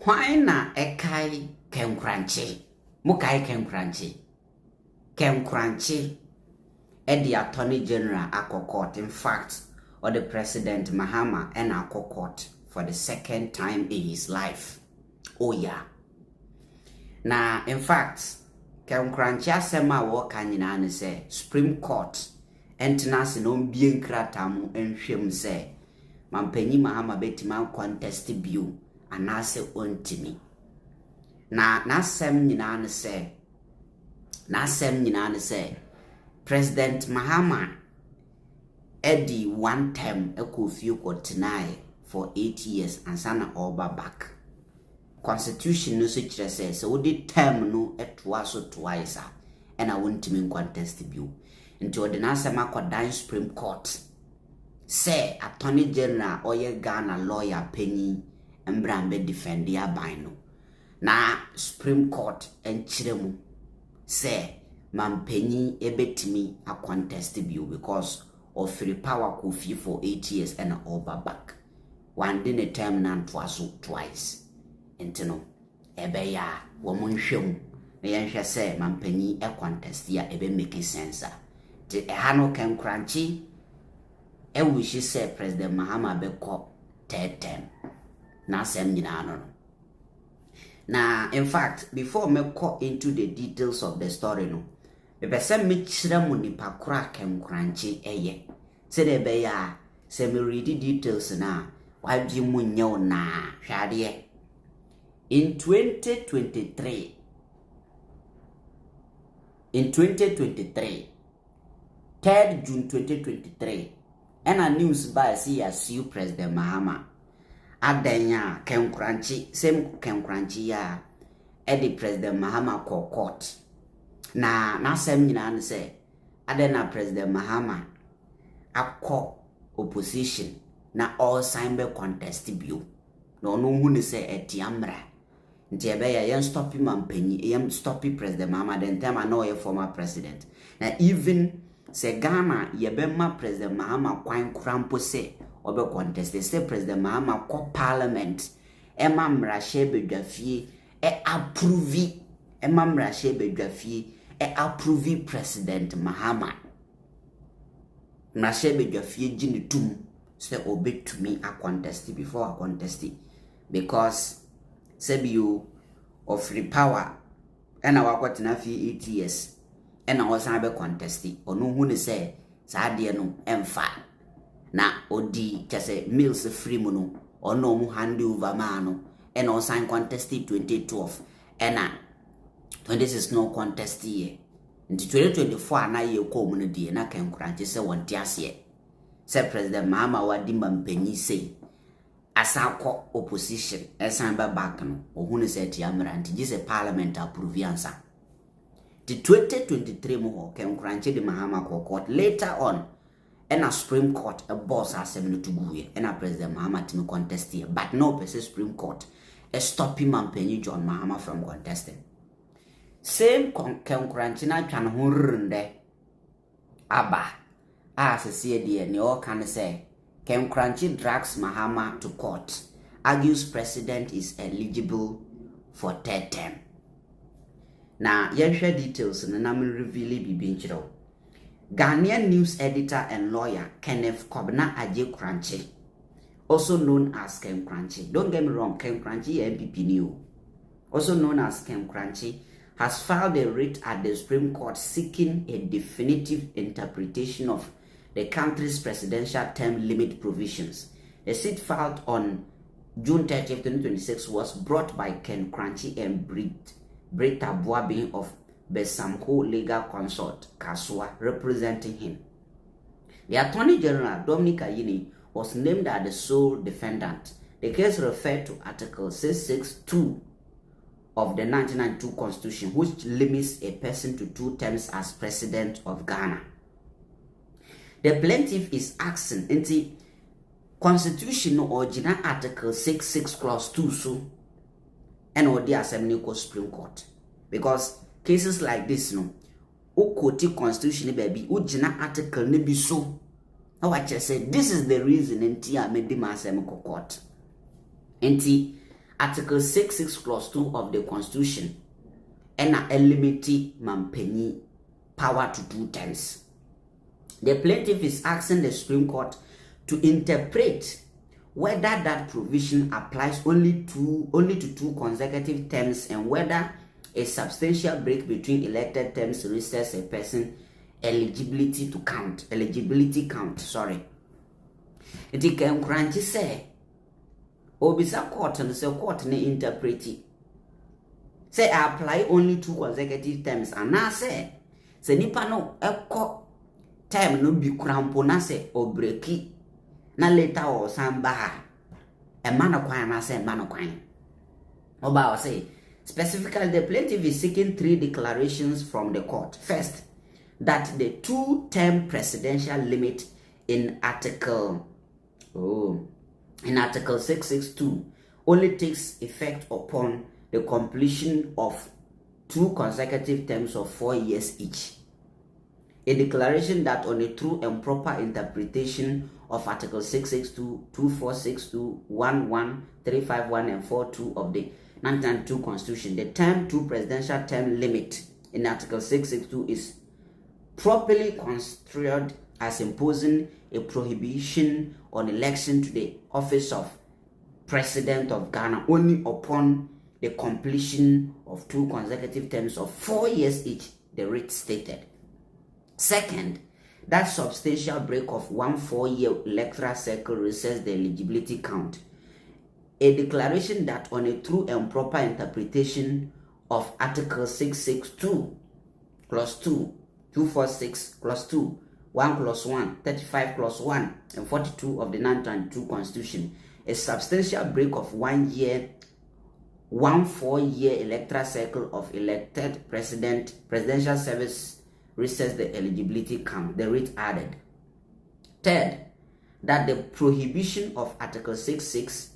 Why na ekai Ken Kuranchie? Mukai Ken Kuranchie. Ken Kuranchie the Attorney General ako court. In fact, or the President Mahama and ako court for the second time in his life. Oh yeah. Now, in fact, Ken Kuranchie Asem a wo ka nyina ne say Supreme Court entena se no mbie nkrata mu enhwem say mampanyi Mahama betima contest bill anase ontimi. Na Asem nyina ne say President Mahama edi one term ekofie kotenai for 8 years and sana oba back. Constitution no so kire say so the term no etwa so twice and I want to mean contest bill into ordinance makodan Supreme Court say Attorney General oye Ghana lawyer penny embrambe defend ya bino na Supreme Court enchiremu say mampenyi ebetimi a contest bill because of free power kofi for 8 years and over back one day a term nan twice entino ebeya womunhwem na yenhwe say mampanyi e contest ya ebe make sense ti ehano Ken Kuranchie e wish say President Mahama beko third term na Asem nyina no. Now, in fact, before me go into the details of the story no, me pese me chire mu nipa kura Ken Kuranchie eye. Se de be ya, se me read the details na, wa bi mu nyew na hwade. In 2023, 3rd June 2023, and a news by CSU President Mahama. Adenya Ken Kuranchie, same Ken Kuranchie ya, the President Mahama court. Na Asem nyina ne say, adena President Mahama akọ opposition na all sign be contest bill. No hu ne say etiamra. Nti ebe ya yen stop mampanyi, yen stop President Mahama then time I know a former president. Na even se Ghana yebema President Mahama kwan krampo say obe contest. They say President Mahama ko parliament ema mrahye bedwafie approve ema mrahye bedwafie approve President Mahama mrahye bedwafie gini tum say obe to me a contest before a contest because sabi you of free power and our kwatena fi 8 years and I was be contest onu hu ne say sa de no emfa na odi chese mills free mu no ono mu hand over man and on sign contest 2012 and 26 no contest year into 2024 na ye ko mu no die na Ken Kuranchie se won tiase se President Mahama wadi mampanyi sei asako opposition esan back no ohunu se tiamra nti se parliament approve answer the 2023 mo Ken Kuranchie de Mahama court later on and a Supreme Court a boss Asem no to go and a President Mahama to contest here but no person Supreme Court stopping mampanyi John Mahama from contesting same Ken Kuranchie na twan ho rende aba se see de ne all can say Ken Kuranchie drags Mahama to court argues president is eligible for third term. Now yenhwe details na me reveal bibi nchiro Ghanaian news editor and lawyer Kenneth Kuranchie, also known as Ken Kuranchie. Don't get me wrong, Ken Kuranchie NPP new, also known as Ken Kuranchie, has filed a writ at the Supreme Court seeking a definitive interpretation of the country's presidential term limit provisions. The suit filed on June 30, 2026 was brought by Ken Kuranchie and Britta Boabin of Besamho Legal Consult, Kaswa, representing him. The Attorney General, Dominic Ayini, was named as the sole defendant. The case referred to Article 662 of the 1992 Constitution, which limits a person to 2 terms as President of Ghana. The plaintiff is asking in the Constitution original Article 66 Clause 2 so and or the Assembly Supreme Court. Because cases like this, no, o quote Constitution baby, original article ne be so. Now I just say this is the reason nti a made the Assembly Court. Nti Article 66 Clause 2 of the Constitution and eligibility mampenyi power to do terms. The plaintiff is asking the Supreme Court to interpret whether that provision applies only to 2 consecutive terms and whether a substantial break between elected terms restores a person eligibility count. It Ken Kuranchie say, Obisa court and the court ne interpret it. Say apply only 2 consecutive terms and now say nipa no eko time no bi krampo na se obreki na later or samba e man kwan na se man kwan oba say specifically the plaintiff is seeking 3 declarations from the court. First, that the 2-term presidential limit in article 662 only takes effect upon the completion of 2 consecutive terms of 4 years each. A declaration that on a true and proper interpretation of Article 662, 2462, 11, 351, and 42 of the 1992 Constitution, the term 2 presidential term limit in Article 662 is properly construed as imposing a prohibition on election to the office of President of Ghana only upon the completion of 2 consecutive terms of 4 years each, the writ stated. Second, that substantial break of 1 4-year electoral cycle resets the eligibility count. A declaration that on a true and proper interpretation of Article 662, Clause 2, 246, Clause 2, 1 Clause 1, 35 Clause 1, and 42 of the 1992 Constitution, a substantial break of 1 4-year electoral cycle of elected presidential service resets the eligibility count, the writ added. Third, that the prohibition of Article 66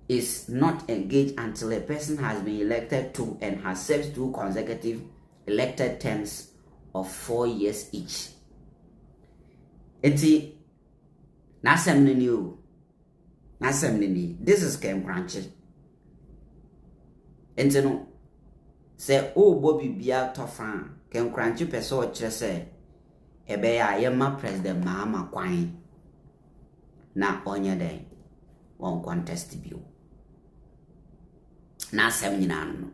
is not engaged until a person has been elected to and has served 2 consecutive elected terms of 4 years each. Enti Asem ni this is Ken Kuranchie. Enti no say Bobby bia tofa Ken Kuranchie peso kire say ebe ya yema President Mahama kwan na onye den won contest bio na Asem nyina no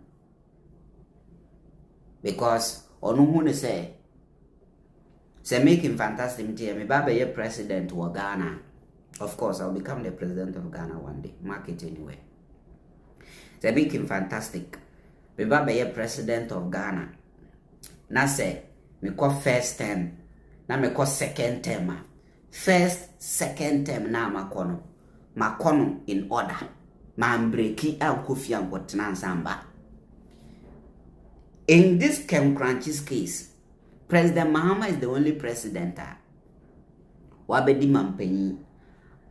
because onu hu ne say make him fantastic me baba ye president of Ghana. Of course I'll become the president of Ghana one day, mark it anyway. Say make him fantastic me baba ye president of Ghana na say me call first term na me call second term. First second term na makono in order ma breaki an kofi an kotena nsamba. In this Ken Kuranchie's case, President Mahama is the only president wabedi mampenyi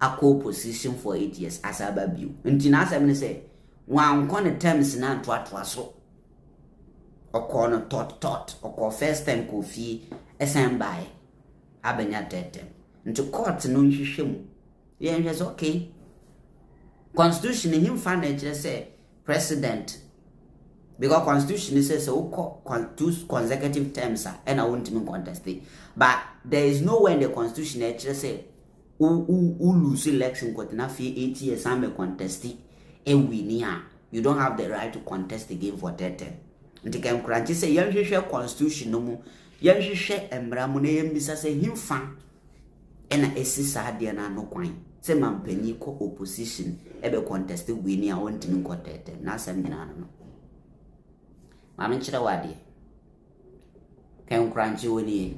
ako position for 8 years as ababiu. Nti na Asem ne say wan kon terms na toatoa so. Oko no tot oko first time kofi esembai abenya tetem. Nti court no nhwehwem. Ye nhwe say okay. Constitution him fan na say president, because Constitution says so 2 consecutive terms and I won't even contest it. But there is no way in the Constitution actually say who lose election got enough 8 years and contest it and win here. You don't have the right to contest again for 3 term. And Ken Kuranchie say yan hwehwe Constitution no mu yan hwehwe embra mu na yan bisa say him fan and esisa de na no kwan. Say mampanyi ko opposition ebe contest win here won't even contest na Asem nyina no. Mami chira wadi Ken Kuranchie woni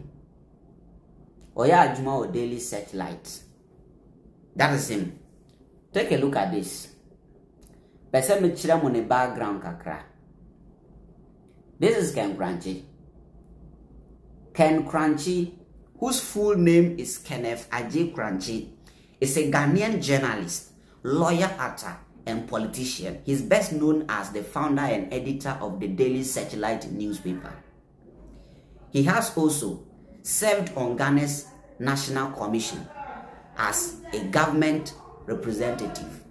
oya adwuma o daily satellite. That is him. Take a look at this. Pese me chira mo ne background kakra. This is Ken Kuranchie. Ken Kuranchie, whose full name is Kenneth Ajay Kuranchie, is a Ghanaian journalist, lawyer, actor, and politician. He's best known as the founder and editor of the Daily Satellite newspaper. He has also served on Ghana's National Commission as a government representative,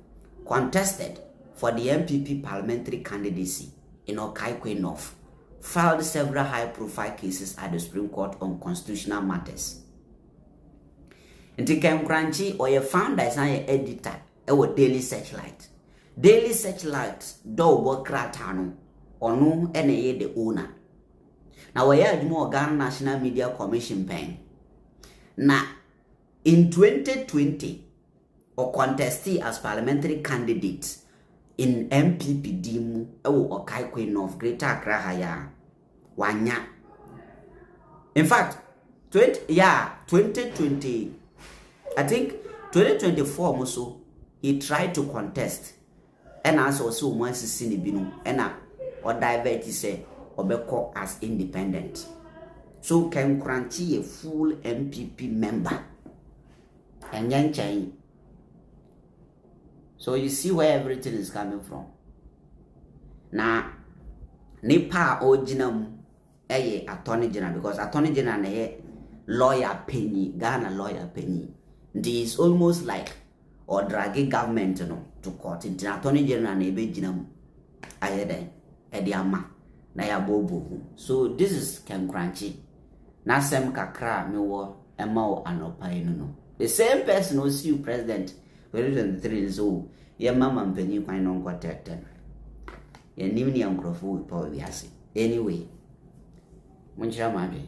contested for the NPP parliamentary candidacy in Okaikwe North, filed several high-profile cases at the Supreme Court on constitutional matters. Nti Ken Kuranchie or your founder is an editor our Daily Searchlight. Daily Searchlight do work ratano or no any the owner. Now we are more Ghana National Media Commission pen. Now in 2020 or contestee as parliamentary candidate in MPP Dimu or Okaikwe North Greater Accra Haya Wanya. In fact, 2020, I think 2024 also he tried to contest and also once he seen binu and or divert he say obeko as independent. So Ken Kuranchie a full MPP member and yan. So you see where everything is coming from. Now, Nipa original attorney general because attorney general lawyer penny, Ghana lawyer penny. This is almost like or dragging government to court. In attorney general be jinam ayede ediama na ya bobo. So this is Ken Kuranchie. Na Asem kakra me wo ema o anopa no. The same person who see you president 2023 so ye mama mpanyi kwan no nkotete. Ye nim ni ankrofo power bi ase. Anyway, munchira madwe.